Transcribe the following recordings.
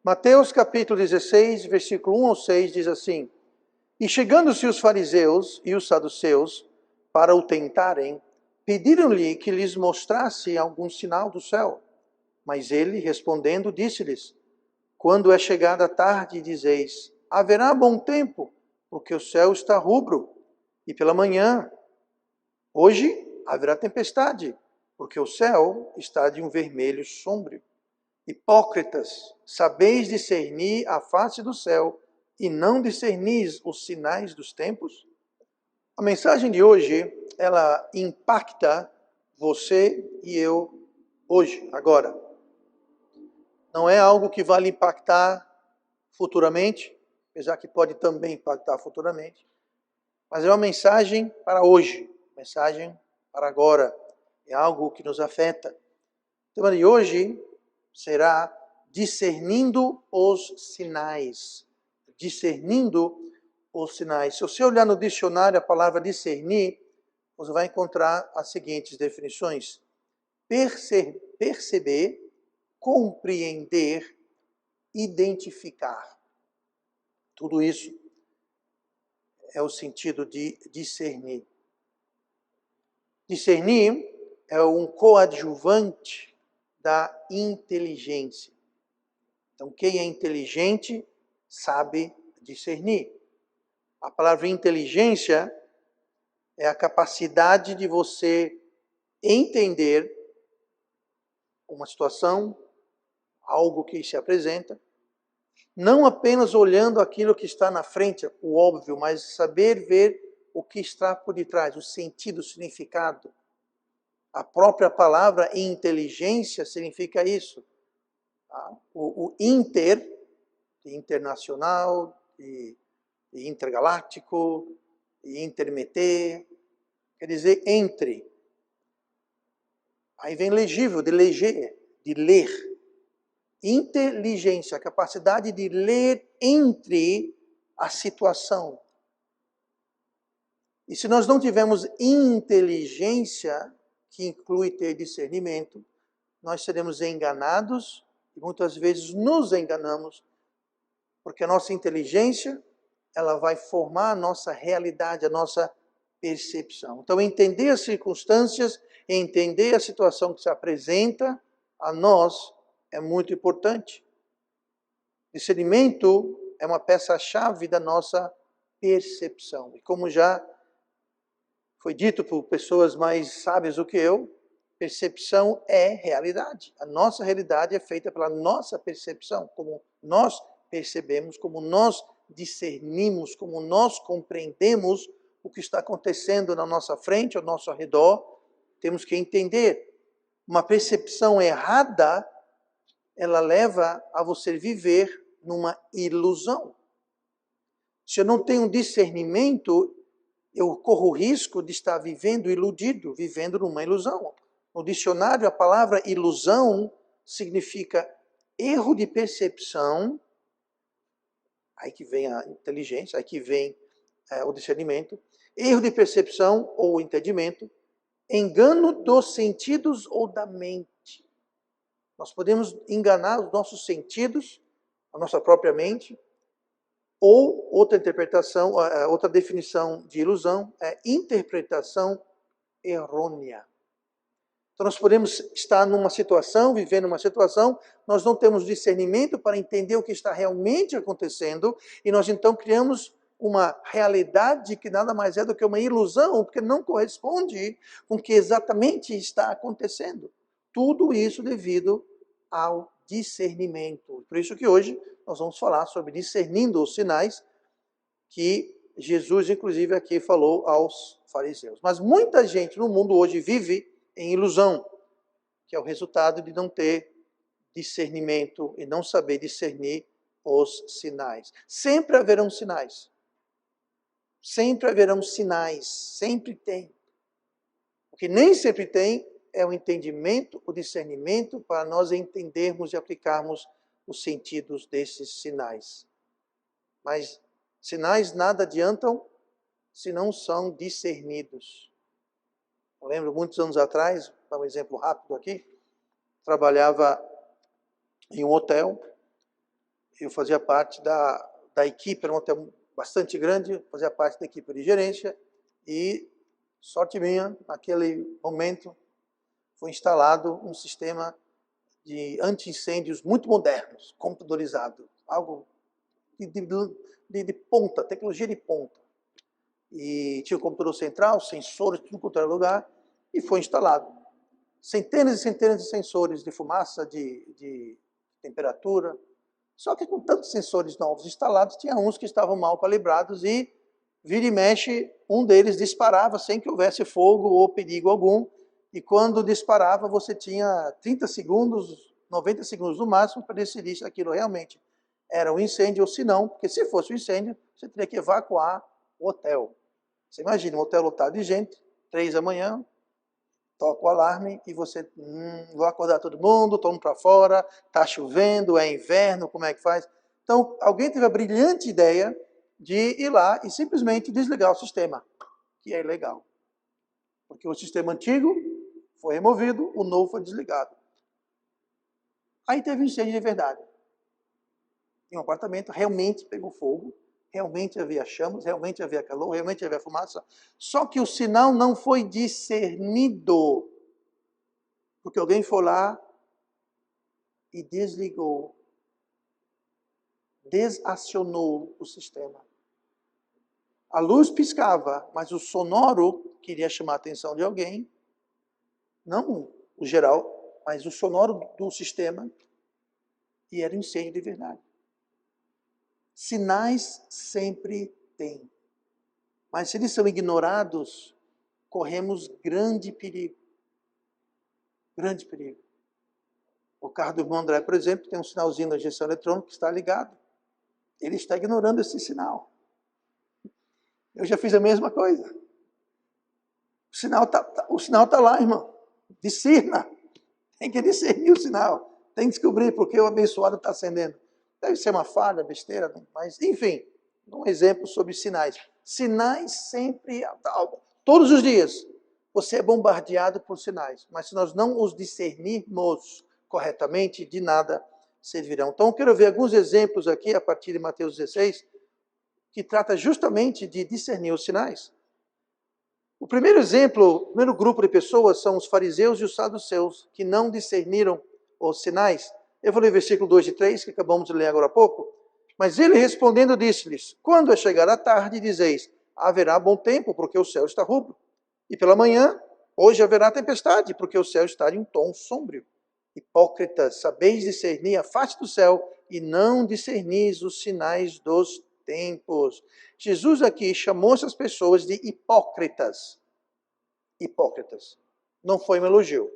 Mateus capítulo 16, versículo 1 ao 6 diz assim: E chegando-se os fariseus e os saduceus para o tentarem, pediram-lhe que lhes mostrasse algum sinal do céu. Mas ele, respondendo, disse-lhes: Quando é chegada a tarde, dizeis, haverá bom tempo, porque o céu está rubro, e pela manhã, hoje haverá tempestade, porque o céu está de um vermelho sombrio. Hipócritas, sabeis discernir a face do céu, e não discernis os sinais dos tempos? A mensagem de hoje, ela impacta você e eu hoje, agora. Não é algo que vai lhe impactar futuramente, apesar que pode também impactar futuramente, mas é uma mensagem para hoje, mensagem para agora, é algo que nos afeta. O tema de hoje será discernindo os sinais. Discernindo os sinais. Se você olhar no dicionário a palavra discernir, você vai encontrar as seguintes definições: perceber, compreender, identificar. Tudo isso é o sentido de discernir. Discernir é um coadjuvante da inteligência. Então, quem é inteligente sabe discernir. A palavra inteligência é a capacidade de você entender uma situação, algo que se apresenta, não apenas olhando aquilo que está na frente, o óbvio, mas saber ver o que está por detrás, o sentido, o significado. A própria palavra inteligência significa isso. Tá? O internacional, e intergaláctico, e intermeter, quer dizer entre. Aí vem legível, de leger, de ler. Inteligência, a capacidade de ler entre a situação. E se nós não tivermos inteligência, que inclui ter discernimento, nós seremos enganados e muitas vezes nos enganamos, porque a nossa inteligência, ela vai formar a nossa realidade, a nossa percepção. Então, entender as circunstâncias, entender a situação que se apresenta a nós é muito importante. Discernimento é uma peça-chave da nossa percepção. E como já foi dito por pessoas mais sábias do que eu, percepção é realidade. A nossa realidade é feita pela nossa percepção, como nós percebemos, como nós discernimos, como nós compreendemos o que está acontecendo na nossa frente, ao nosso redor. Temos que entender. Uma percepção errada, ela leva a você viver numa ilusão. Se eu não tenho discernimento, eu corro o risco de estar vivendo iludido, vivendo numa ilusão. No dicionário, a palavra ilusão significa erro de percepção, aí que vem a inteligência, aí que vem o discernimento, erro de percepção ou entendimento, engano dos sentidos ou da mente. Nós podemos enganar os nossos sentidos, a nossa própria mente, ou outra interpretação, outra definição de ilusão é interpretação errônea. Então nós podemos estar numa situação, vivendo uma situação, nós não temos discernimento para entender o que está realmente acontecendo, e nós então criamos uma realidade que nada mais é do que uma ilusão, porque não corresponde com o que exatamente está acontecendo. Tudo isso devido ao discernimento. Por isso que hoje nós vamos falar sobre discernindo os sinais, que Jesus, inclusive, aqui falou aos fariseus. Mas muita gente no mundo hoje vive em ilusão, que é o resultado de não ter discernimento e não saber discernir os sinais. Sempre haverão sinais. Sempre haverão sinais. Sempre tem. O que nem sempre tem é o entendimento, o discernimento para nós entendermos e aplicarmos os sentidos desses sinais. Mas sinais nada adiantam se não são discernidos. Eu lembro muitos anos atrás, vou dar um exemplo rápido aqui, trabalhava em um hotel eu fazia parte da equipe, era um hotel bastante grande, fazia parte da equipe de gerência, e, sorte minha, naquele momento, foi instalado um sistema de anti-incêndios muito modernos, computadorizado, algo de ponta, tecnologia de ponta. E tinha um computador central, sensores, tudo quanto era lugar, e foi instalado. Centenas e centenas de sensores de fumaça, de temperatura. Só que com tantos sensores novos instalados, tinha uns que estavam mal calibrados e, vira e mexe, um deles disparava sem que houvesse fogo ou perigo algum. E quando disparava, você tinha 30 segundos, 90 segundos no máximo para decidir se aquilo realmente era um incêndio ou se não, porque se fosse um incêndio, você teria que evacuar o hotel. Você imagina um hotel lotado de gente, 3 da manhã, toca o alarme e você, vou acordar todo mundo para fora, está chovendo, é inverno, como é que faz? Então, alguém teve a brilhante ideia de ir lá e simplesmente desligar o sistema, que é ilegal. Porque o sistema antigo foi removido, o novo foi desligado. Aí teve um incêndio de verdade. E um apartamento realmente pegou fogo, realmente havia chamas, realmente havia calor, realmente havia fumaça. Só que o sinal não foi discernido. Porque alguém foi lá e desligou, desacionou o sistema. A luz piscava, mas o sonoro queria chamar a atenção de alguém, não o geral, mas o sonoro do sistema, e era um incêndio de verdade. Sinais sempre tem. Mas se eles são ignorados, corremos grande perigo. Grande perigo. O carro do irmão André, por exemplo, tem um sinalzinho da injeção eletrônica que está ligado. Ele está ignorando esse sinal. Eu já fiz a mesma coisa. O sinal está lá, irmão. Discerna. Tem que discernir o sinal. Tem que descobrir porque o abençoado está acendendo. Deve ser uma falha, besteira, mas enfim, um exemplo sobre sinais. Sinais sempre, todos os dias, você é bombardeado por sinais, mas se nós não os discernirmos corretamente, de nada servirão. Então, eu quero ver alguns exemplos aqui, a partir de Mateus 16, que trata justamente de discernir os sinais. O primeiro exemplo, o primeiro grupo de pessoas são os fariseus e os saduceus, que não discerniram os sinais. Eu vou ler o versículo 2 e 3, que acabamos de ler agora há pouco. Mas ele respondendo disse-lhes, quando é chegar a tarde, dizeis, haverá bom tempo, porque o céu está rubro. E pela manhã, hoje haverá tempestade, porque o céu está em um tom sombrio. Hipócritas, sabeis discernir a face do céu, e não discernis os sinais dos tempos. Jesus aqui chamou essas pessoas de hipócritas. Hipócritas. Não foi um elogio.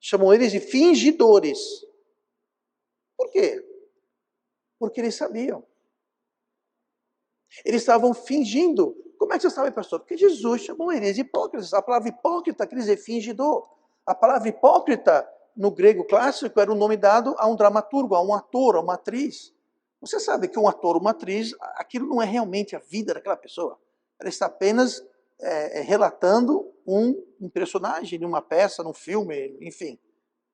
Chamou eles de fingidores. Por quê? Porque eles sabiam. Eles estavam fingindo. Como é que você sabe, pastor? Porque Jesus chamou eles de hipócritas. A palavra hipócrita quer dizer fingidor. A palavra hipócrita, no grego clássico, era o nome dado a um dramaturgo, a um ator, a uma atriz. Você sabe que um ator, uma atriz, aquilo não é realmente a vida daquela pessoa. Ela está apenas relatando um personagem de uma peça, num filme, enfim.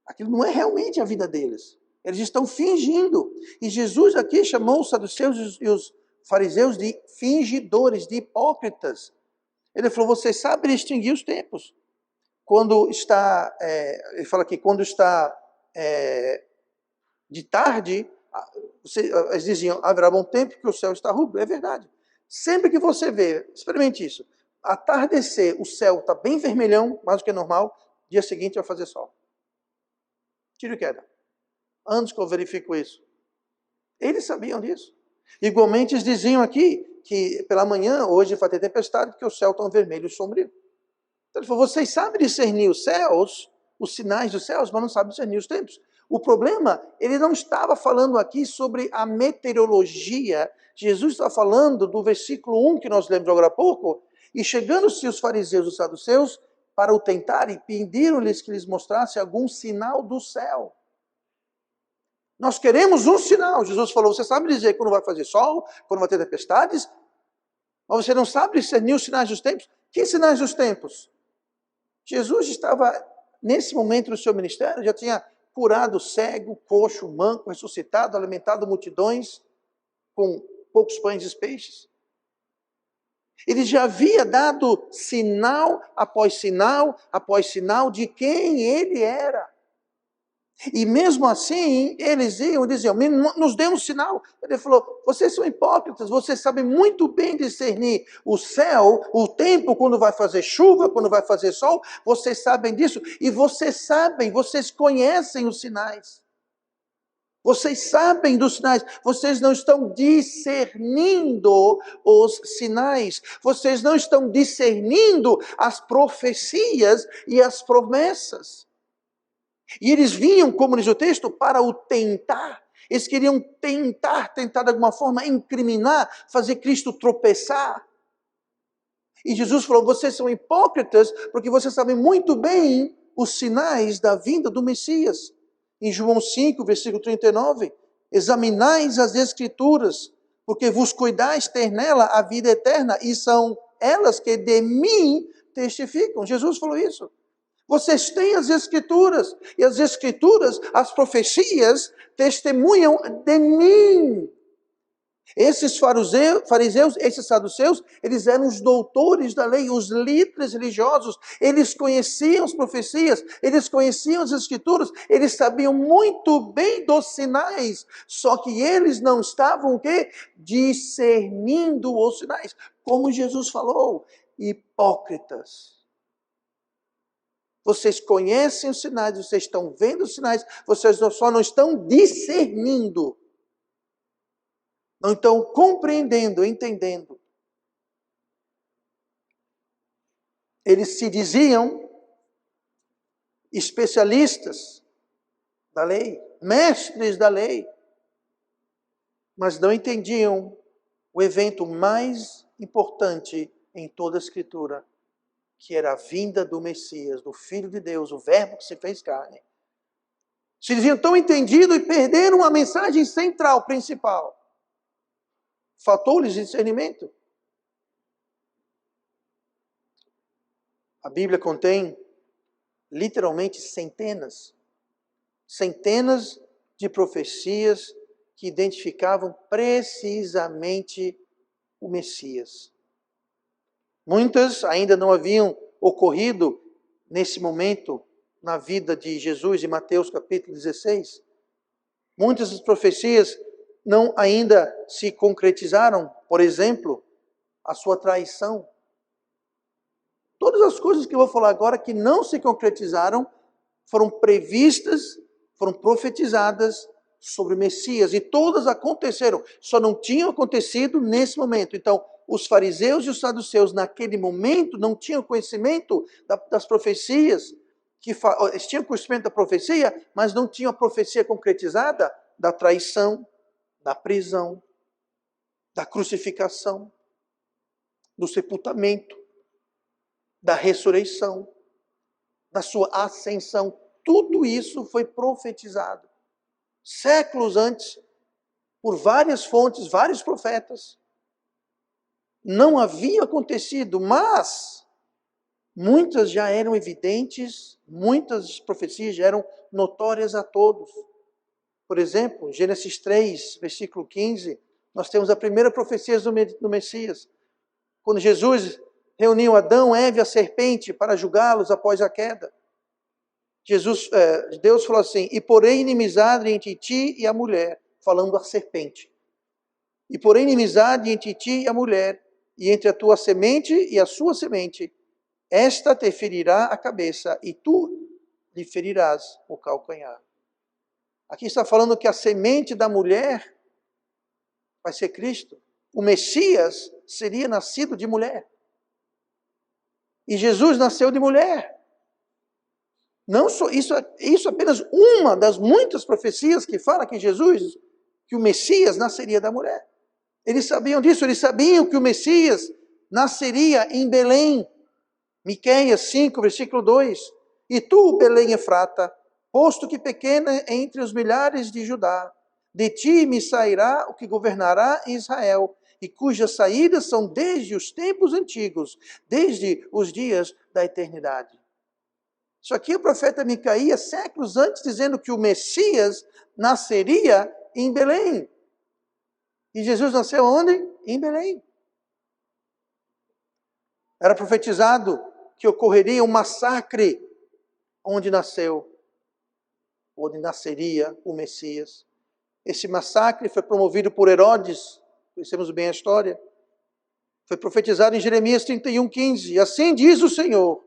Aquilo não é realmente a vida deles. Eles estão fingindo. E Jesus aqui chamou os saduceus e os fariseus de fingidores, de hipócritas. Ele falou, vocês sabem distinguir os tempos. Quando está, ele fala aqui, quando está de tarde, eles diziam, haverá bom tempo que o céu está rubro. É verdade. Sempre que você vê, experimente isso, atardecer, o céu está bem vermelhão, mais do que normal, dia seguinte vai fazer sol. Tiro e queda. Antes que eu verifico isso. Eles sabiam disso. Igualmente, eles diziam aqui que pela manhã, hoje vai ter tempestade, porque o céu está vermelho e sombrio. Então ele falou, vocês sabem discernir os céus, os sinais dos céus, mas não sabem discernir os tempos. O problema, ele não estava falando aqui sobre a meteorologia. Jesus está falando do versículo 1 que nós lemos agora há pouco, e chegando-se os fariseus e os saduceus para o tentarem, pediram-lhes que lhes mostrasse algum sinal do céu. Nós queremos um sinal. Jesus falou, você sabe dizer quando vai fazer sol, quando vai ter tempestades, mas você não sabe discernir os sinais dos tempos? Que sinais dos tempos? Jesus estava, nesse momento do seu ministério, já tinha curado cego, coxo, manco, ressuscitado, alimentado multidões com poucos pães e peixes. Ele já havia dado sinal após sinal de quem ele era. E mesmo assim, eles iam e diziam, nos dê um sinal. Ele falou, vocês são hipócritas, vocês sabem muito bem discernir o céu, o tempo, quando vai fazer chuva, quando vai fazer sol, vocês sabem disso. E vocês conhecem os sinais. Vocês sabem dos sinais, vocês não estão discernindo os sinais, vocês não estão discernindo as profecias e as promessas. E eles vinham, como diz o texto, para o tentar. Eles queriam tentar de alguma forma incriminar, fazer Cristo tropeçar. E Jesus falou, vocês são hipócritas, porque vocês sabem muito bem os sinais da vinda do Messias. Em João 5, versículo 39, examinais as Escrituras, porque vos cuidais ter nela a vida eterna, e são elas que de mim testificam. Jesus falou isso. Vocês têm as Escrituras, e as Escrituras, as profecias, testemunham de mim. Esses fariseus, esses saduceus, eles eram os doutores da lei, os líderes religiosos. Eles conheciam as profecias, eles conheciam as Escrituras, eles sabiam muito bem dos sinais. Só que eles não estavam o quê? Discernindo os sinais. Como Jesus falou, hipócritas. Vocês conhecem os sinais, vocês estão vendo os sinais, vocês só não estão discernindo. Não estão compreendendo, entendendo. Eles se diziam especialistas da lei, mestres da lei, mas não entendiam o evento mais importante em toda a Escritura, que era a vinda do Messias, do Filho de Deus, o Verbo que se fez carne. Se diziam tão entendidos e perderam a mensagem central, principal. Faltou-lhes discernimento. A Bíblia contém literalmente centenas de profecias que identificavam precisamente o Messias. Muitas ainda não haviam ocorrido nesse momento na vida de Jesus, em Mateus capítulo 16. Muitas das profecias não ainda se concretizaram, por exemplo, a sua traição. Todas as coisas que eu vou falar agora que não se concretizaram, foram previstas, foram profetizadas sobre o Messias, e todas aconteceram, só não tinham acontecido nesse momento. Então, os fariseus e os saduceus, naquele momento, não tinham conhecimento das profecias, eles tinham conhecimento da profecia, mas não tinham a profecia concretizada da traição, da prisão, da crucificação, do sepultamento, da ressurreição, da sua ascensão. Tudo isso foi profetizado séculos antes, por várias fontes, vários profetas. Não havia acontecido, mas muitas já eram evidentes, muitas profecias já eram notórias a todos. Por exemplo, Gênesis 3, versículo 15, nós temos a primeira profecia do Messias. Quando Jesus reuniu Adão, Eva e a serpente para julgá-los após a queda. Deus falou assim, e porém inimizade entre ti e a mulher, falando a serpente. E porém inimizade entre ti e a mulher, e entre a tua semente e a sua semente, esta te ferirá a cabeça, e tu lhe ferirás o calcanhar. Aqui está falando que a semente da mulher vai ser Cristo. O Messias seria nascido de mulher. E Jesus nasceu de mulher. Não só isso é apenas uma das muitas profecias que fala que Jesus, que o Messias nasceria da mulher. Eles sabiam disso, eles sabiam que o Messias nasceria em Belém. Miqueias 5, versículo 2. E tu, Belém Efrata, posto que pequena entre os milhares de Judá, de ti me sairá o que governará Israel, e cujas saídas são desde os tempos antigos, desde os dias da eternidade. Isso aqui o profeta Micaías, séculos antes, dizendo que o Messias nasceria em Belém. E Jesus nasceu onde? Em Belém. Era profetizado que ocorreria um massacre onde nasceria o Messias. Esse massacre foi promovido por Herodes, conhecemos bem a história. Foi profetizado em Jeremias 31:15. Assim diz o Senhor,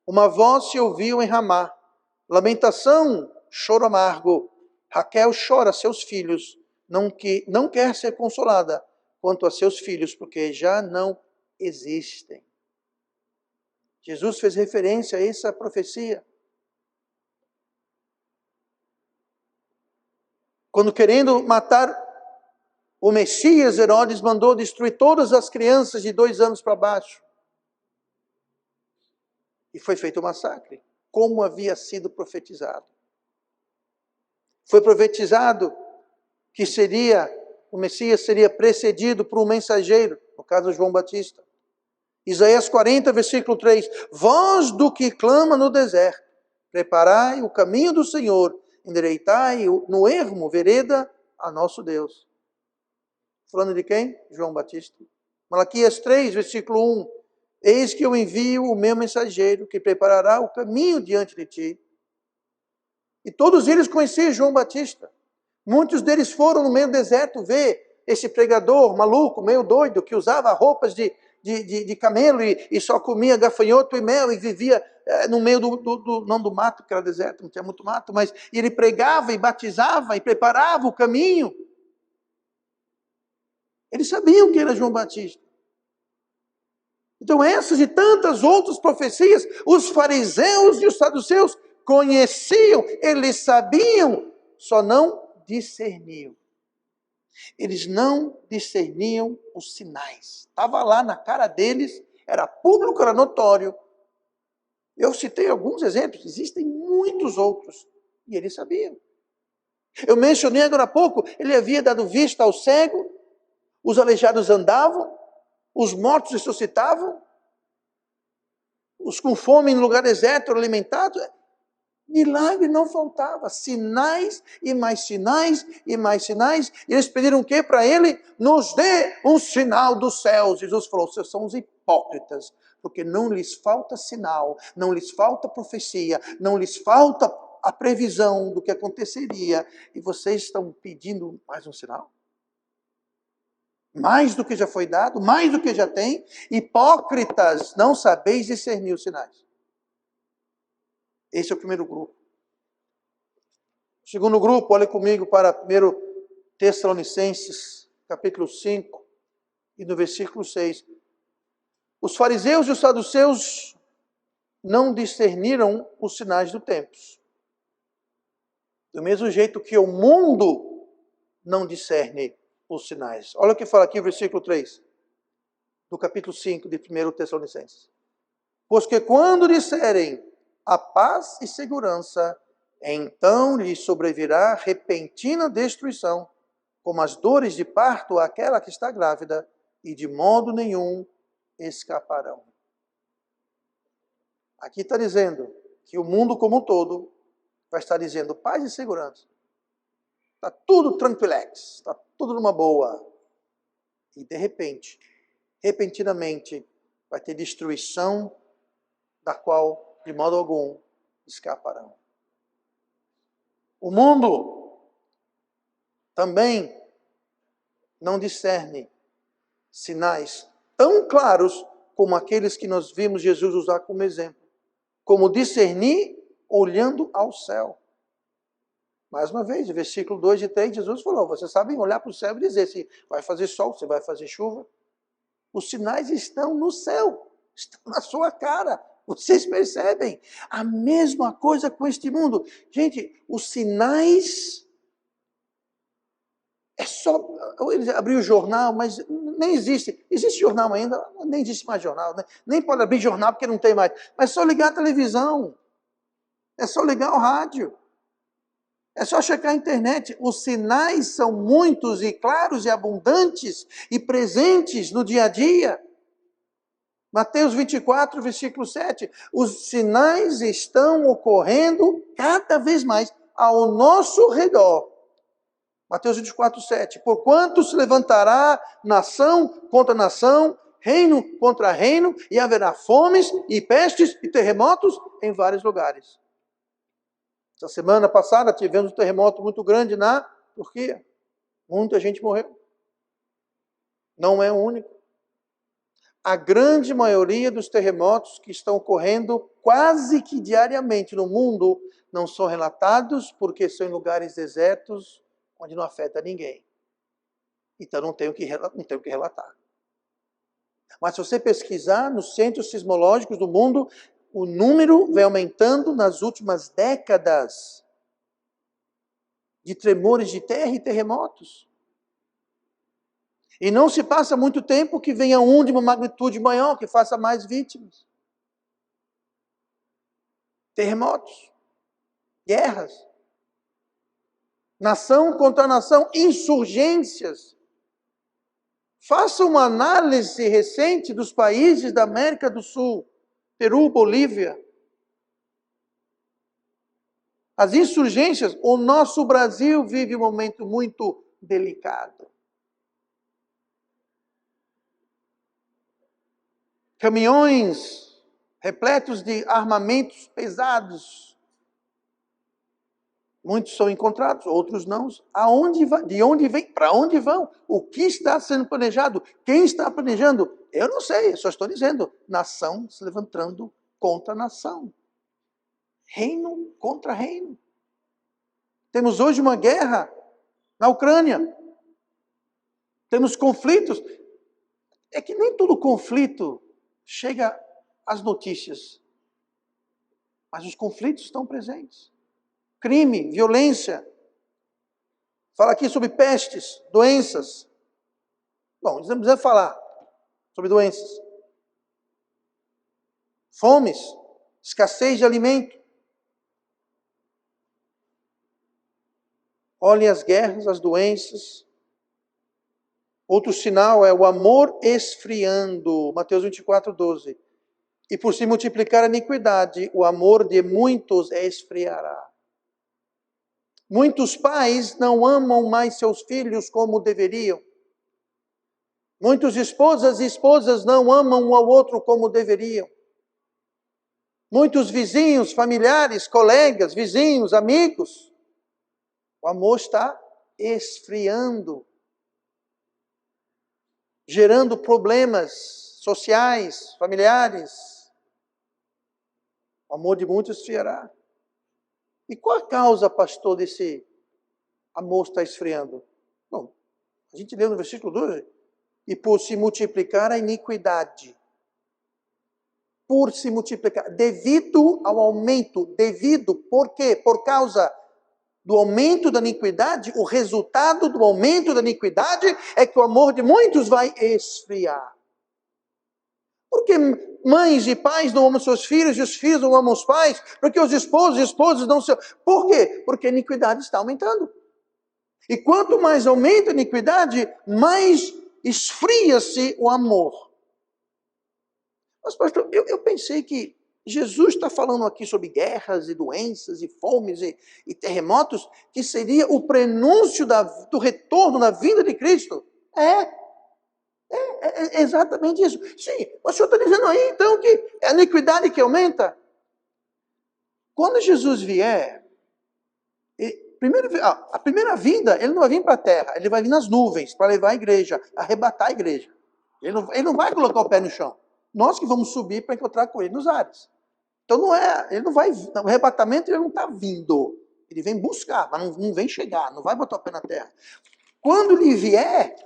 uma voz se ouviu em Ramá, lamentação, choro amargo. Raquel chora seus filhos, não quer ser consolada quanto a seus filhos, porque já não existem. Jesus fez referência a essa profecia. Quando querendo matar o Messias, Herodes mandou destruir todas as crianças de 2 anos para baixo. E foi feito um massacre, como havia sido profetizado. Foi profetizado que o Messias seria precedido por um mensageiro, no caso João Batista. Isaías 40, versículo 3. Voz do que clama no deserto, preparai o caminho do Senhor, endireitai no ermo vereda a nosso Deus. Falando de quem? João Batista. Malaquias 3, versículo 1. Eis que eu envio o meu mensageiro, que preparará o caminho diante de ti. E todos eles conheciam João Batista. Muitos deles foram no meio do deserto ver esse pregador maluco, meio doido, que usava roupas de camelo e só comia gafanhoto e mel e vivia no meio não do mato, porque era deserto, não tinha muito mato, mas ele pregava e batizava e preparava o caminho. Eles sabiam que era João Batista. Então essas e tantas outras profecias, os fariseus e os saduceus conheciam, eles sabiam, só não discerniam. Eles não discerniam os sinais. Estava lá na cara deles, era público, era notório. Eu citei alguns exemplos, existem muitos outros. E eles sabiam. Eu mencionei agora há pouco, ele havia dado vista ao cego, os aleijados andavam, os mortos ressuscitavam, os com fome no lugar deserto eram alimentados. Milagre não faltava, sinais e mais sinais e mais sinais. E eles pediram o que para ele? Nos dê um sinal dos céus. Jesus falou, vocês são os hipócritas, porque não lhes falta sinal, não lhes falta profecia, não lhes falta a previsão do que aconteceria. E vocês estão pedindo mais um sinal? Mais do que já foi dado, mais do que já tem. Hipócritas, não sabeis discernir os sinais. Esse é o primeiro grupo. O segundo grupo, olhe comigo para 1 Tessalonicenses, capítulo 5, e no versículo 6. Os fariseus e os saduceus não discerniram os sinais do tempo. Do mesmo jeito que o mundo não discerne os sinais. Olha o que fala aqui o versículo 3, do capítulo 5 de 1 Tessalonicenses. Pois que quando disserem a paz e segurança, então lhe sobrevirá repentina destruição, como as dores de parto àquela que está grávida, e de modo nenhum escaparão. Aqui está dizendo que o mundo como um todo vai estar dizendo paz e segurança. Está tudo tranquilex, está tudo numa boa. E de repente, repentinamente, vai ter destruição da qual de modo algum escaparão. O mundo também não discerne sinais tão claros como aqueles que nós vimos Jesus usar como exemplo. Como discernir olhando ao céu. Mais uma vez, versículo 2 e 3, Jesus falou, vocês sabem olhar para o céu e dizer se vai fazer sol, se vai fazer chuva. Os sinais estão no céu, estão na sua cara. Vocês percebem? A mesma coisa com este mundo. Gente, os sinais... É só... Eles abriram o jornal, mas nem existe. Existe jornal ainda? Nem existe mais jornal. Né? Nem pode abrir jornal porque não tem mais. Mas é só ligar a televisão. É só ligar o rádio. É só checar a internet. Os sinais são muitos e claros e abundantes e presentes no dia a dia. Mateus 24, versículo 7. Os sinais estão ocorrendo cada vez mais ao nosso redor. Mateus 24, 7. Porquanto se levantará nação contra nação, reino contra reino, e haverá fomes e pestes e terremotos em vários lugares. Essa semana passada tivemos um terremoto muito grande na Turquia. Muita gente morreu. Não é o único. A grande maioria dos terremotos que estão ocorrendo quase que diariamente no mundo não são relatados porque são em lugares desertos onde não afeta ninguém. Então não tem o que relatar. Mas se você pesquisar nos centros sismológicos do mundo, o número vem aumentando nas últimas décadas de tremores de terra e terremotos. E não se passa muito tempo que venha um de uma magnitude maior, que faça mais vítimas. Terremotos, guerras, nação contra nação, insurgências. Faça uma análise recente dos países da América do Sul, Peru, Bolívia. As insurgências, o nosso Brasil vive um momento muito delicado. Caminhões repletos de armamentos pesados. Muitos são encontrados, outros não. De onde vem? Para onde vão? O que está sendo planejado? Quem está planejando? Eu não sei, só estou dizendo. Nação se levantando contra nação. Reino contra reino. Temos hoje uma guerra na Ucrânia. Temos conflitos. É que nem todo conflito chega às notícias. Mas os conflitos estão presentes. Crime, violência. Fala aqui sobre pestes, doenças. Bom, não precisa falar sobre doenças. Fomes, escassez de alimento. Olhem as guerras, as doenças. Outro sinal é o amor esfriando. Mateus 24, 12. E por se multiplicar a iniquidade, o amor de muitos esfriará. Muitos pais não amam mais seus filhos como deveriam. Muitos esposas e esposas não amam um ao outro como deveriam. Muitos vizinhos, familiares, colegas, vizinhos, amigos. O amor está esfriando. Gerando problemas sociais, familiares. O amor de muitos esfriará. E qual a causa, pastor, desse amor estar esfriando? Bom, a gente leu no versículo 12. E por se multiplicar a iniquidade. Por se multiplicar. Devido ao aumento. Devido. Por quê? Por causa do aumento da iniquidade. O resultado do aumento da iniquidade é que o amor de muitos vai esfriar. Porque mães e pais não amam seus filhos e os filhos não amam os pais? Porque os esposos e esposas não se... Por quê? Porque a iniquidade está aumentando. E quanto mais aumenta a iniquidade, mais esfria-se o amor. Mas, pastor, eu pensei que Jesus está falando aqui sobre guerras e doenças e fomes e terremotos, que seria o prenúncio do retorno da vinda de Cristo. É exatamente isso. Sim, mas o senhor está dizendo aí, então, que é a iniquidade que aumenta? Quando Jesus vier, a primeira vinda, ele não vai vir para a terra, ele vai vir nas nuvens para levar a igreja, arrebatar a igreja. Ele não vai colocar o pé no chão. Nós que vamos subir para encontrar com ele nos ares. Então ele não vai, o arrebatamento ele não está vindo. Ele vem buscar, mas não vem chegar, não vai botar o pé na terra. Quando ele vier,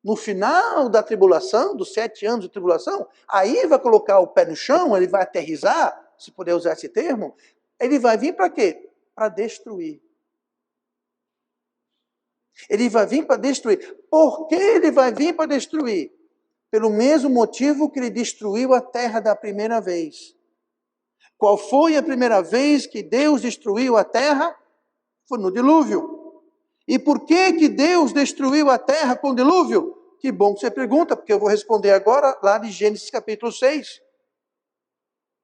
no final da tribulação, dos 7 anos de tribulação, aí vai colocar o pé no chão, ele vai aterrissar, se puder usar esse termo, ele vai vir para quê? Para destruir. Ele vai vir para destruir. Por que ele vai vir para destruir? Pelo mesmo motivo que ele destruiu a terra da primeira vez. Qual foi a primeira vez que Deus destruiu a terra? Foi no dilúvio. E por que Deus destruiu a terra com o dilúvio? Que bom que você pergunta, porque eu vou responder agora lá de Gênesis capítulo 6.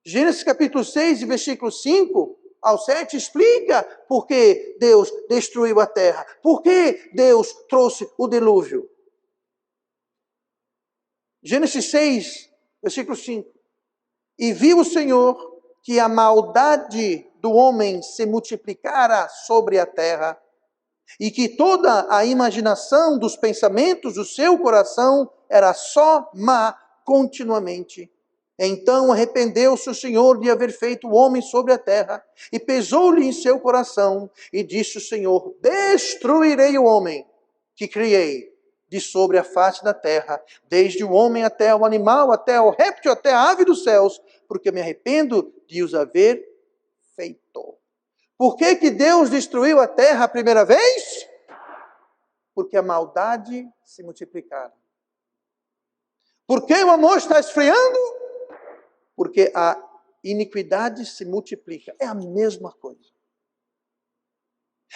Gênesis capítulo 6, versículo 5 ao 7, explica por que Deus destruiu a terra. Por que Deus trouxe o dilúvio. Gênesis 6, versículo 5. E viu o Senhor que a maldade do homem se multiplicara sobre a terra, e que toda a imaginação dos pensamentos do seu coração era só má continuamente. Então arrependeu-se o Senhor de haver feito o homem sobre a terra, e pesou-lhe em seu coração, e disse o Senhor: destruirei o homem que criei de sobre a face da terra, desde o homem até o animal, até o réptil, até a ave dos céus, porque me arrependo de os haver feito. Por que que Deus destruiu a terra a primeira vez? Porque a maldade se multiplicara. Por que o amor está esfriando? Porque a iniquidade se multiplica. É a mesma coisa.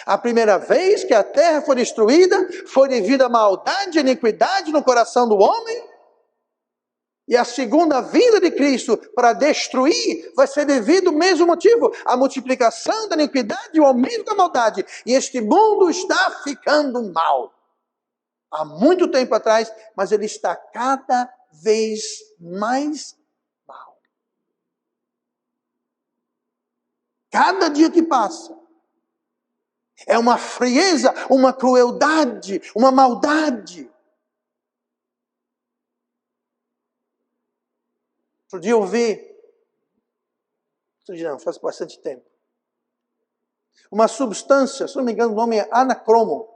A primeira vez que a terra foi destruída foi devido à maldade e iniquidade no coração do homem. E a segunda vinda de Cristo para destruir vai ser devido ao mesmo motivo. A multiplicação da iniquidade e o aumento da maldade. E este mundo está ficando mal. Há muito tempo atrás, mas ele está cada vez mais mal. Cada dia que passa é uma frieza, uma crueldade, uma maldade. Outro dia eu vi, faz bastante tempo, uma substância, se não me engano o nome é anacromo.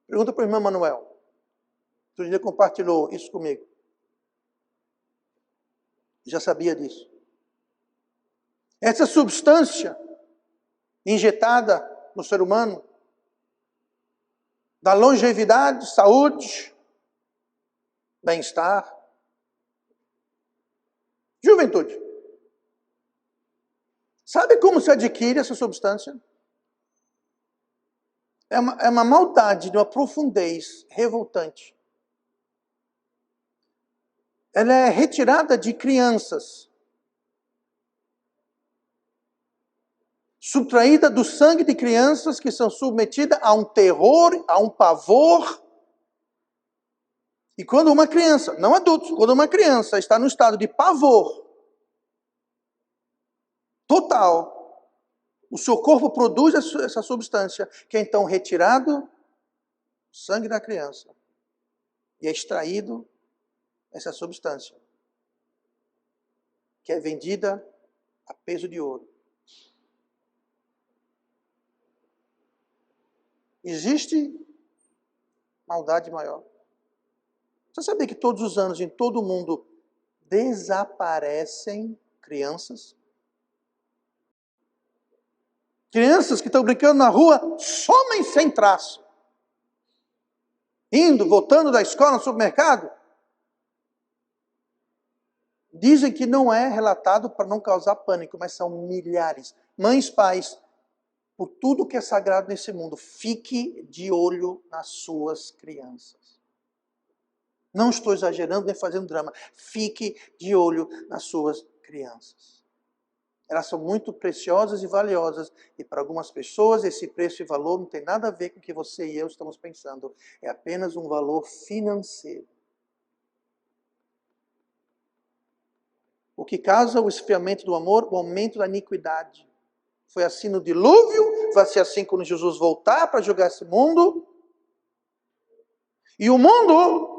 Pergunta para o irmão Manuel. Outro dia compartilhou isso comigo. Já sabia disso. Essa substância injetada no ser humano dá longevidade, saúde, bem-estar, juventude. Sabe como se adquire essa substância? É uma maldade de uma profundez revoltante. Ela é retirada de crianças, subtraída do sangue de crianças que são submetidas a um terror, a um pavor. E quando uma criança, não adultos, quando uma criança está no estado de pavor total, o seu corpo produz essa substância, que é então retirado o sangue da criança e é extraído essa substância, que é vendida a peso de ouro. Existe maldade maior? Você sabia que todos os anos, em todo o mundo, desaparecem crianças? Crianças que estão brincando na rua somem sem traço. Indo, voltando da escola, no supermercado. Dizem que não é relatado para não causar pânico, mas são milhares. Mães, pais, por tudo que é sagrado nesse mundo, fique de olho nas suas crianças. Não estou exagerando nem fazendo drama. Fique de olho nas suas crianças. Elas são muito preciosas e valiosas. E para algumas pessoas esse preço e valor não tem nada a ver com o que você e eu estamos pensando. É apenas um valor financeiro. O que causa o esfriamento do amor? O aumento da iniquidade. Foi assim no dilúvio, vai ser assim quando Jesus voltar para julgar esse mundo. E o mundo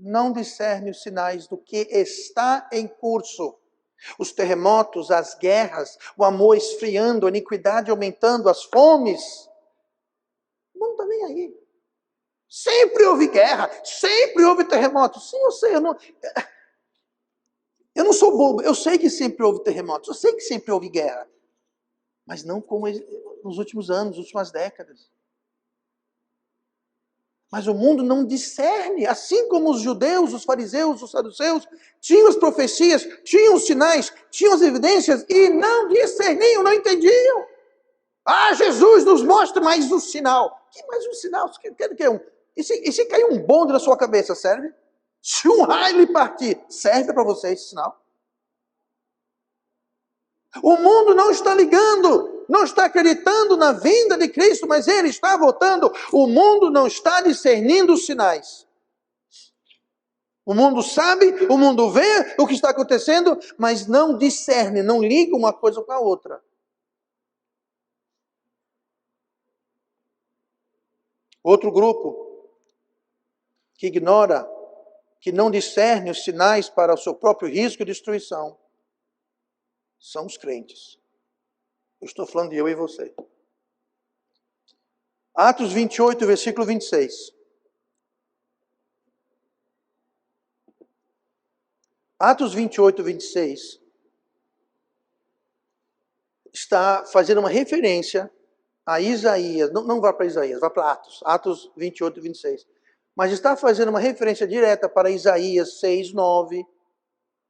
não discerne os sinais do que está em curso. Os terremotos, as guerras, o amor esfriando, a iniquidade aumentando, as fomes. O mundo está nem aí. Sempre houve guerra, sempre houve terremoto. Sim, eu sei, eu não sou bobo, eu sei que sempre houve terremotos, eu sei que sempre houve guerra. Mas não como nos últimos anos, nas últimas décadas. Mas o mundo não discerne, assim como os judeus, os fariseus, os saduceus, tinham as profecias, tinham os sinais, tinham as evidências e não discerniam, não entendiam. Ah, Jesus nos mostra mais um sinal. Que mais um sinal? Você quer o quê? E se cair um bonde na sua cabeça, serve? Se um raio lhe partir, serve para você esse sinal? O mundo não está ligando, não está acreditando na vinda de Cristo, mas ele está voltando. O mundo não está discernindo os sinais. O mundo sabe, o mundo vê o que está acontecendo, mas não discerne, não liga uma coisa com a outra. Outro grupo que ignora, que não discerne os sinais para o seu próprio risco e destruição, são os crentes. Eu estou falando de eu e você. Atos 28, versículo 26. Atos 28, 26 está fazendo uma referência a Isaías. Não vá para Isaías, vá para Atos. Atos 28, 26. Mas está fazendo uma referência direta para Isaías 6, 9,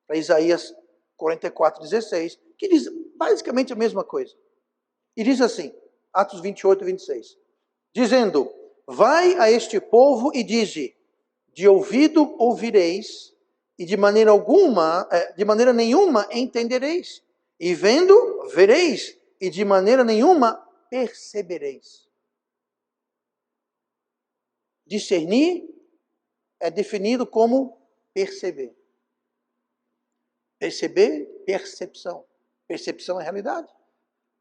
para Isaías 44, 16, que diz basicamente a mesma coisa. E diz assim, Atos 28, 26. Dizendo, vai a este povo e dize, de ouvido ouvireis, e de maneira nenhuma entendereis. E vendo, vereis, e de maneira nenhuma percebereis. Discernir é definido como perceber. Perceber, percepção. Percepção é realidade.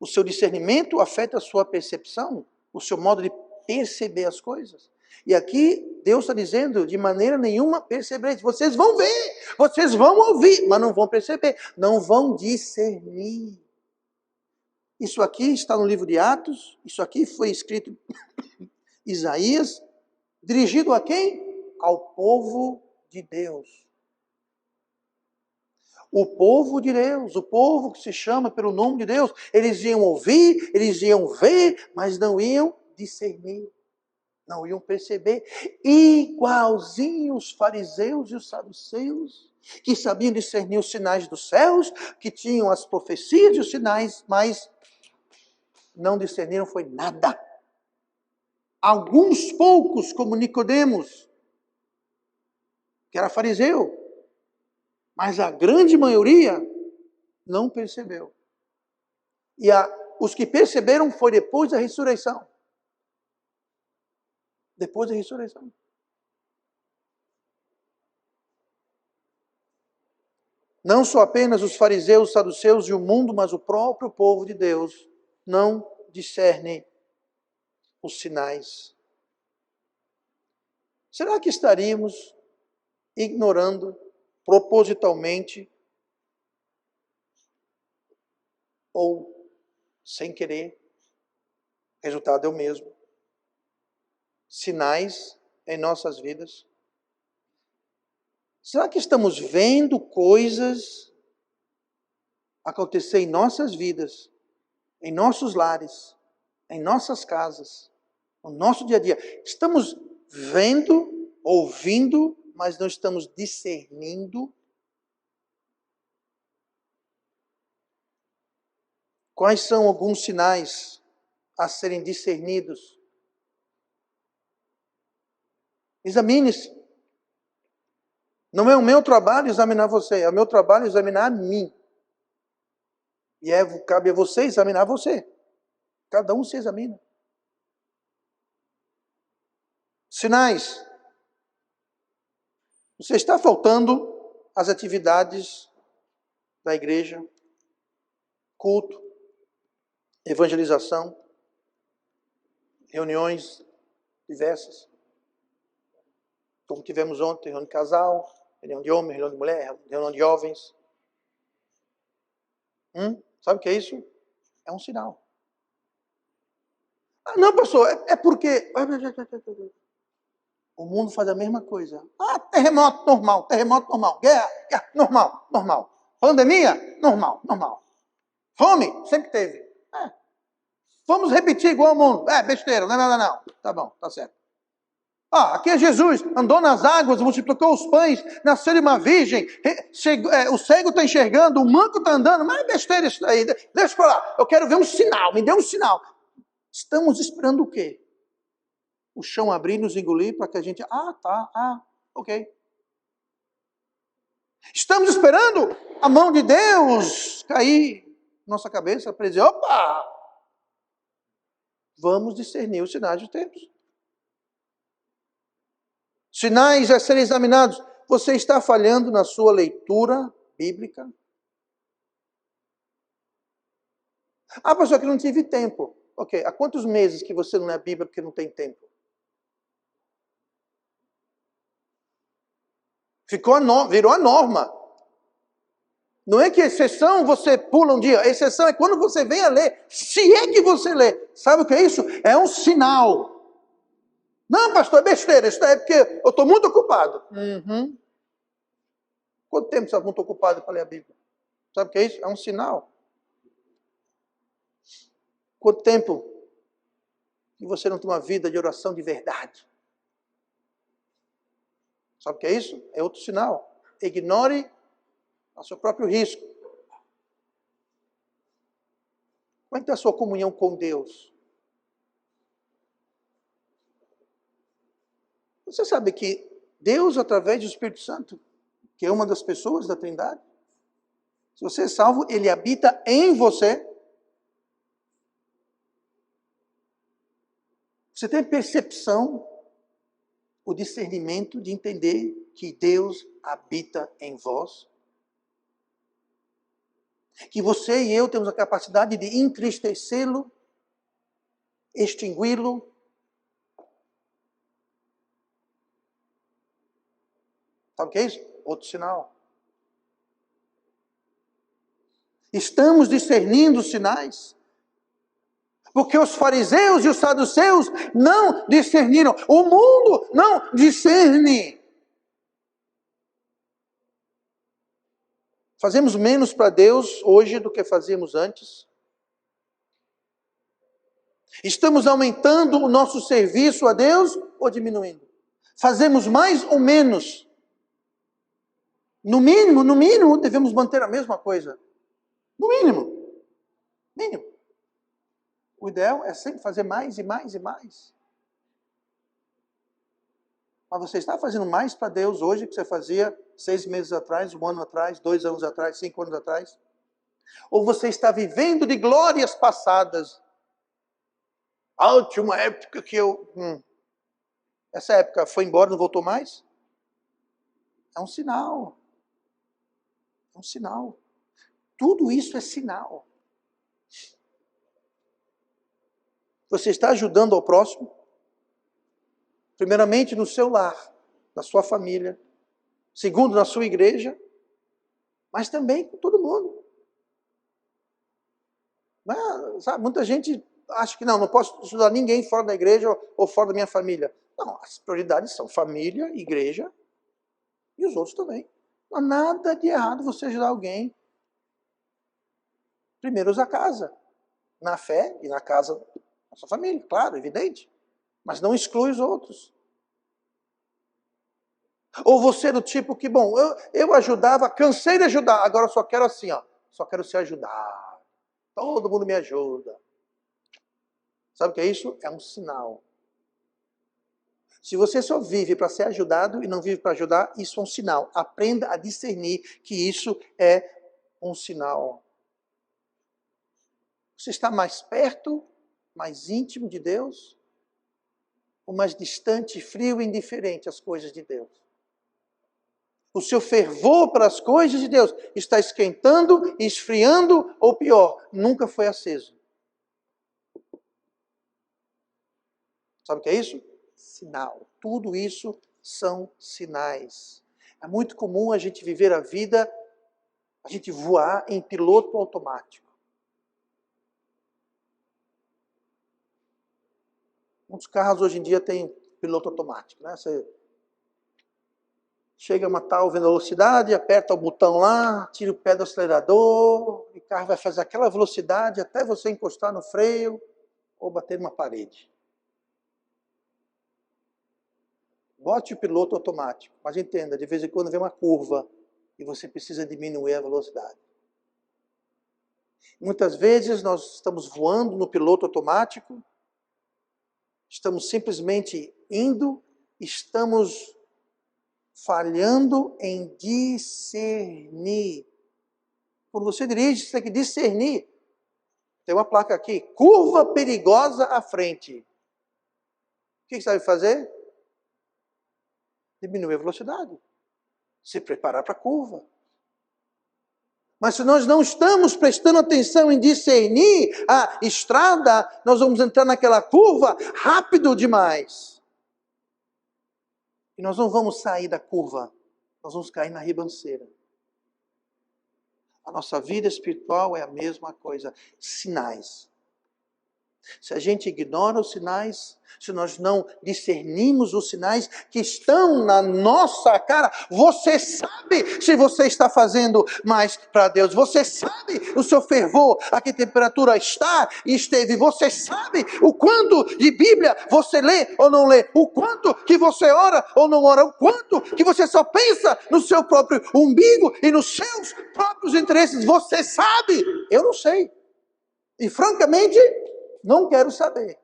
O seu discernimento afeta a sua percepção, o seu modo de perceber as coisas. E aqui Deus está dizendo, de maneira nenhuma percebereis. Vocês vão ver, vocês vão ouvir, mas não vão perceber, não vão discernir. Isso aqui está no livro de Atos, isso aqui foi escrito Isaías, dirigido a quem? Ao povo de Deus. O povo de Deus, o povo que se chama pelo nome de Deus, eles iam ouvir, eles iam ver, mas não iam discernir, não iam perceber. Igualzinho os fariseus e os saduceus, que sabiam discernir os sinais dos céus, que tinham as profecias e os sinais, mas não discerniram foi nada. Alguns poucos, como Nicodemos, que era fariseu, mas a grande maioria não percebeu. E os que perceberam foi depois da ressurreição. Depois da ressurreição. Não só apenas os fariseus, os saduceus e o mundo, mas o próprio povo de Deus não discerne os sinais. Será que estaríamos ignorando propositalmente ou sem querer? O resultado é o mesmo. Sinais em nossas vidas. Será que estamos vendo coisas acontecer em nossas vidas, em nossos lares, em nossas casas, no nosso dia a dia? Estamos vendo, ouvindo, mas não estamos discernindo? Quais são alguns sinais a serem discernidos? Examine-se. Não é o meu trabalho examinar você, é o meu trabalho examinar a mim. E cabe a você examinar você. Cada um se examina. Sinais. Você está faltando às atividades da igreja, culto, evangelização, reuniões diversas. Como tivemos ontem, reunião de casal, reunião de homem, reunião de mulher, reunião de jovens. Sabe o que é isso? É um sinal. Ah, não, pastor, é porque... O mundo faz a mesma coisa. Ah, terremoto normal. Guerra, normal. Pandemia, normal. Fome, sempre teve. Vamos repetir igual ao mundo. Besteira, não. Tá bom, tá certo. Aqui é Jesus, andou nas águas, multiplicou os pães, nasceu de uma virgem, o cego está enxergando, o manco está andando, mas é besteira isso daí. Deixa eu falar, eu quero ver um sinal, me dê um sinal. Estamos esperando o quê? o chão abrir e nos engolir para que a gente, ok. Estamos esperando a mão de Deus cair na nossa cabeça para dizer, opa! Vamos discernir os sinais dos tempos. Sinais a serem examinados. Você está falhando na sua leitura bíblica? Pastor, que não tive tempo. Ok, há quantos meses que você não lê a Bíblia porque não tem tempo? Virou a norma. Não é que exceção você pula um dia. A exceção é quando você vem a ler. Se é que você lê. Sabe o que é isso? É um sinal. Não, pastor, é besteira. Isso é porque eu estou muito ocupado. Uhum. Quanto tempo você está muito ocupado para ler a Bíblia? Sabe o que é isso? É um sinal. Quanto tempo que você não tem uma vida de oração de verdade? Sabe o que é isso? É outro sinal. Ignore ao seu próprio risco. Como é que está a sua comunhão com Deus? Você sabe que Deus, através do Espírito Santo, que é uma das pessoas da Trindade, se você é salvo, Ele habita em você. Você tem percepção, o discernimento de entender que Deus habita em vós? Que você e eu temos a capacidade de entristecê-lo, extingui-lo. Sabe o que é isso? Outro sinal. Estamos discernindo os sinais. Porque os fariseus e os saduceus não discerniram. O mundo não discerne. Fazemos menos para Deus hoje do que fazíamos antes. Estamos aumentando o nosso serviço a Deus ou diminuindo? Fazemos mais ou menos? No mínimo, devemos manter a mesma coisa. No mínimo. Mínimo. O ideal é sempre fazer mais e mais e mais. Mas você está fazendo mais para Deus hoje que você fazia 6 meses atrás, 1 ano atrás, 2 anos atrás, 5 anos atrás? Ou você está vivendo de glórias passadas? Tinha uma época que essa época foi embora, não voltou mais? É um sinal. É um sinal. Tudo isso é sinal. Você está ajudando ao próximo? Primeiramente no seu lar, na sua família. Segundo, na sua igreja. Mas também com todo mundo. Mas, sabe, muita gente acha que não posso ajudar ninguém fora da igreja ou fora da minha família. Não, as prioridades são família, igreja e os outros também. Não há nada de errado você ajudar alguém. Primeiro usa a casa. Na fé e na casa da sua família, claro, evidente. Mas não exclui os outros. Ou você do tipo que, bom, eu ajudava, cansei de ajudar, agora eu só quero assim, só quero ser ajudado. Todo mundo me ajuda. Sabe o que é isso? É um sinal. Se você só vive para ser ajudado e não vive para ajudar, isso é um sinal. Aprenda a discernir que isso é um sinal. Você está mais perto, mais íntimo de Deus? Ou mais distante, frio e indiferente às coisas de Deus? O seu fervor para as coisas de Deus está esquentando, esfriando ou pior, nunca foi aceso. Sabe o que é isso? Sinal. Tudo isso são sinais. É muito comum a gente viver a vida, a gente voar em piloto automático. Muitos carros hoje em dia têm piloto automático, né? Você chega a uma tal velocidade, aperta o botão lá, tira o pé do acelerador, e o carro vai fazer aquela velocidade até você encostar no freio ou bater numa parede. Bote o piloto automático, mas entenda, de vez em quando vem uma curva e você precisa diminuir a velocidade. Muitas vezes nós estamos voando no piloto automático Estamos simplesmente indo, estamos falhando em discernir. Quando você dirige, você tem que discernir. Tem uma placa aqui, curva perigosa à frente. O que você deve fazer? Diminuir a velocidade. Se preparar para a curva. Mas se nós não estamos prestando atenção em discernir a estrada, nós vamos entrar naquela curva rápido demais. E nós não vamos sair da curva, nós vamos cair na ribanceira. A nossa vida espiritual é a mesma coisa. Sinais. Se a gente ignora os sinais, se nós não discernimos os sinais que estão na nossa cara, você sabe se você está fazendo mais para Deus. Você sabe o seu fervor, a que temperatura está e esteve. Você sabe o quanto de Bíblia você lê ou não lê. O quanto que você ora ou não ora. O quanto que você só pensa no seu próprio umbigo e nos seus próprios interesses. Você sabe. Eu não sei. E francamente, não quero saber.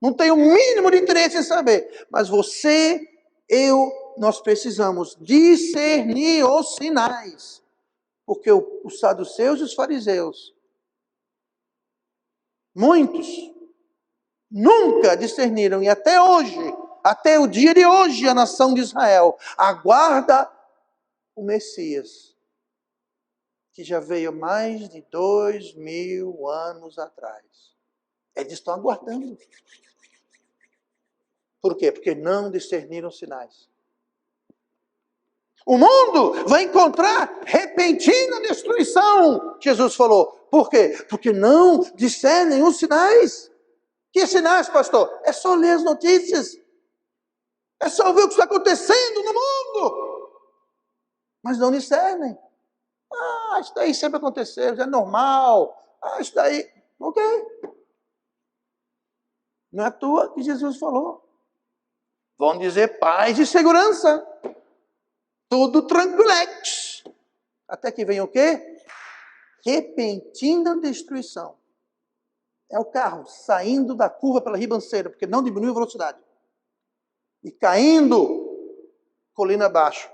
Não tenho o mínimo de interesse em saber. Mas você, nós precisamos discernir os sinais. Porque os saduceus e os fariseus, muitos, nunca discerniram. E até hoje, até o dia de hoje, a nação de Israel aguarda o Messias, que já veio mais de 2000 anos atrás. Eles estão aguardando. Por quê? Porque não discerniram sinais. O mundo vai encontrar repentina destruição, Jesus falou. Por quê? Porque não discernem os sinais. Que sinais, pastor? É só ler as notícias. É só ver o que está acontecendo no mundo. Mas não discernem. Isso daí sempre aconteceu, é normal. Isso daí, ok. Não é à toa que Jesus falou. Vão dizer paz e segurança. Tudo tranquilex. Até que vem o quê? Repentina destruição. É o carro saindo da curva pela ribanceira, porque não diminuiu a velocidade. E caindo colina abaixo.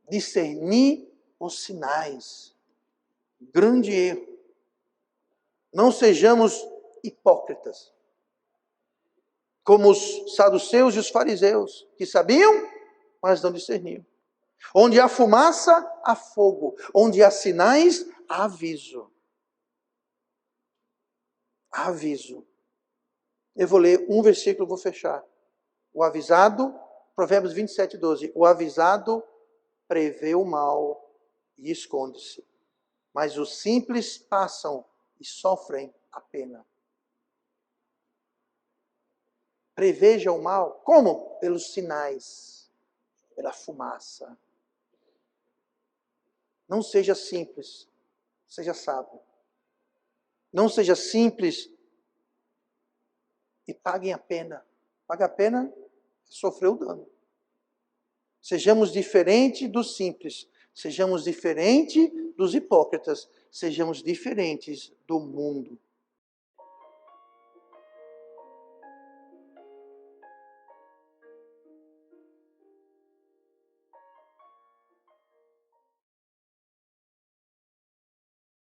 Discernir os sinais. Grande erro. Não sejamos hipócritas. Como os saduceus e os fariseus, que sabiam, mas não discerniam. Onde há fumaça, há fogo. Onde há sinais, há aviso. Há aviso. Eu vou ler um versículo e vou fechar. O avisado, Provérbios 27, 12. O avisado prevê o mal e esconde-se. Mas os simples passam e sofrem a pena. Preveja o mal. Como? Pelos sinais. Pela fumaça. Não seja simples. Seja sábio. Não seja simples e paguem a pena. Paga a pena é sofrer o dano. Sejamos diferentes dos simples. Sejamos diferentes dos hipócritas. Sejamos diferentes do mundo.